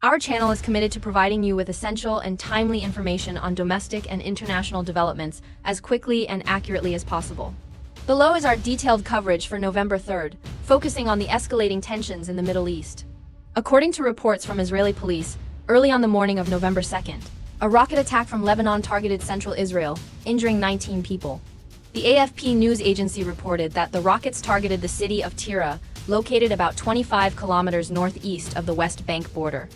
Our channel is committed to providing you with essential and timely information on domestic and international developments as quickly and accurately as possible. Below is our detailed coverage for November 3rd, focusing on the escalating tensions in the Middle East. According to reports from Israeli police, early on the morning of November 2nd, a rocket attack from Lebanon targeted central Israel, injuring 19 people. The AFP news agency reported that the rockets targeted the city of Tira, located about 25 kilometers northeast of the West Bank border.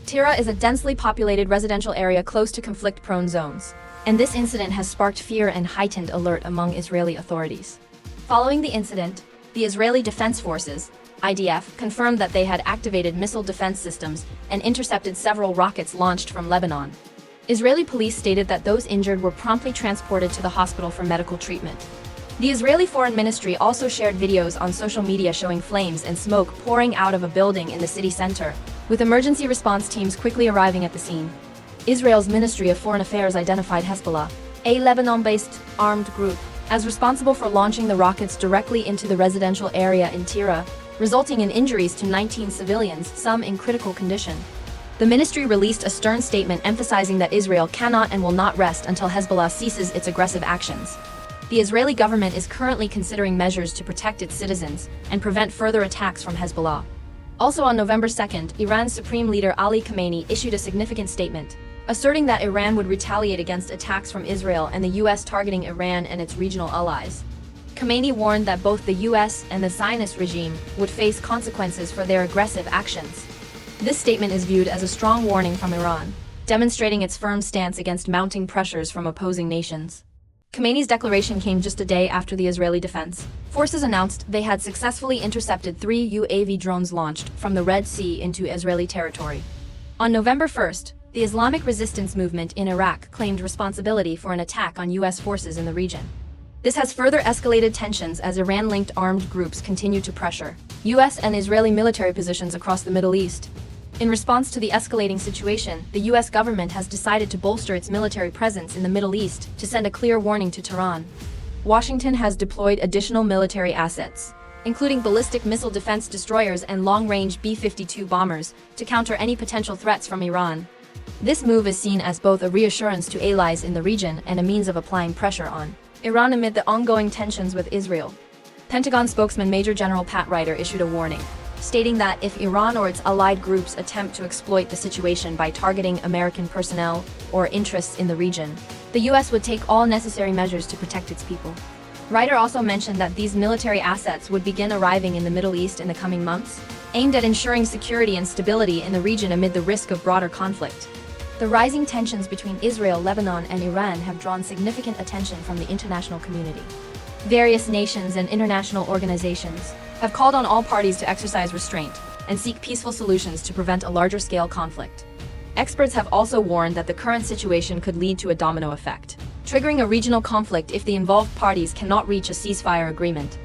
Tira is a densely populated residential area close to conflict-prone zones, and this incident has sparked fear and heightened alert among Israeli authorities. Following the incident, the Israeli Defense Forces, IDF, confirmed that they had activated missile defense systems and intercepted several rockets launched from Lebanon. Israeli police stated that those injured were promptly transported to the hospital for medical treatment. The Israeli Foreign Ministry also shared videos on social media showing flames and smoke pouring out of a building in the city center, with emergency response teams quickly arriving at the scene. Israel's Ministry of Foreign Affairs identified Hezbollah, a Lebanon-based armed group, as responsible for launching the rockets directly into the residential area in Tira, resulting in injuries to 19 civilians, some in critical condition. The ministry released a stern statement emphasizing that Israel cannot and will not rest until Hezbollah ceases its aggressive actions. The Israeli government is currently considering measures to protect its citizens and prevent further attacks from Hezbollah. Also on November 2nd, Iran's Supreme Leader Ali Khamenei issued a significant statement, asserting that Iran would retaliate against attacks from Israel and the U.S. targeting Iran and its regional allies. Khamenei warned that both the U.S. and the Zionist regime would face consequences for their aggressive actions. This statement is viewed as a strong warning from Iran, demonstrating its firm stance against mounting pressures from opposing nations. Khamenei's declaration came just a day after the Israeli Defense Forces announced they had successfully intercepted 3 UAV drones launched from the Red Sea into Israeli territory. On November 1st, the Islamic resistance movement in Iraq claimed responsibility for an attack on U.S. forces in the region. This has further escalated tensions as Iran-linked armed groups continue to pressure U.S. and Israeli military positions across the Middle East. In response to the escalating situation, the U.S. government has decided to bolster its military presence in the Middle East to send a clear warning to Tehran. Washington has deployed additional military assets, including ballistic missile defense destroyers and long-range B-52 bombers, to counter any potential threats from Iran. This move is seen as both a reassurance to allies in the region and a means of applying pressure on Iran amid the ongoing tensions with Israel. Pentagon spokesman Major General Pat Ryder issued a warning, stating that if Iran or its allied groups attempt to exploit the situation by targeting American personnel or interests in the region, the U.S. would take all necessary measures to protect its people. Ryder also mentioned that these military assets would begin arriving in the Middle East in the coming months, aimed at ensuring security and stability in the region amid the risk of broader conflict. The rising tensions between Israel, Lebanon, and Iran have drawn significant attention from the international community. Various nations and international organizations have called on all parties to exercise restraint and seek peaceful solutions to prevent a larger-scale conflict. Experts have also warned that the current situation could lead to a domino effect, triggering a regional conflict if the involved parties cannot reach a ceasefire agreement.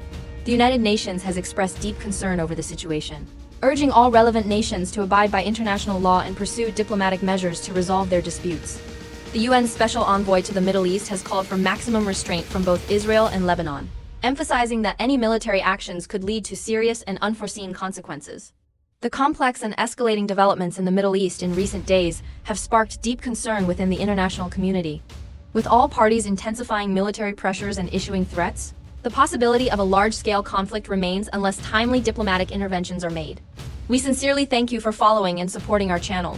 The United Nations has expressed deep concern over the situation, urging all relevant nations to abide by international law and pursue diplomatic measures to resolve their disputes. The UN's Special Envoy to the Middle East has called for maximum restraint from both Israel and Lebanon, emphasizing that any military actions could lead to serious and unforeseen consequences. The complex and escalating developments in the Middle East in recent days have sparked deep concern within the international community. With all parties intensifying military pressures and issuing threats, the possibility of a large-scale conflict remains unless timely diplomatic interventions are made. We sincerely thank you for following and supporting our channel.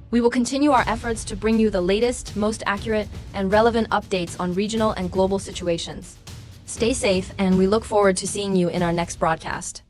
We will continue our efforts to bring you the latest, most accurate, and relevant updates on regional and global situations. Stay safe, and we look forward to seeing you in our next broadcast.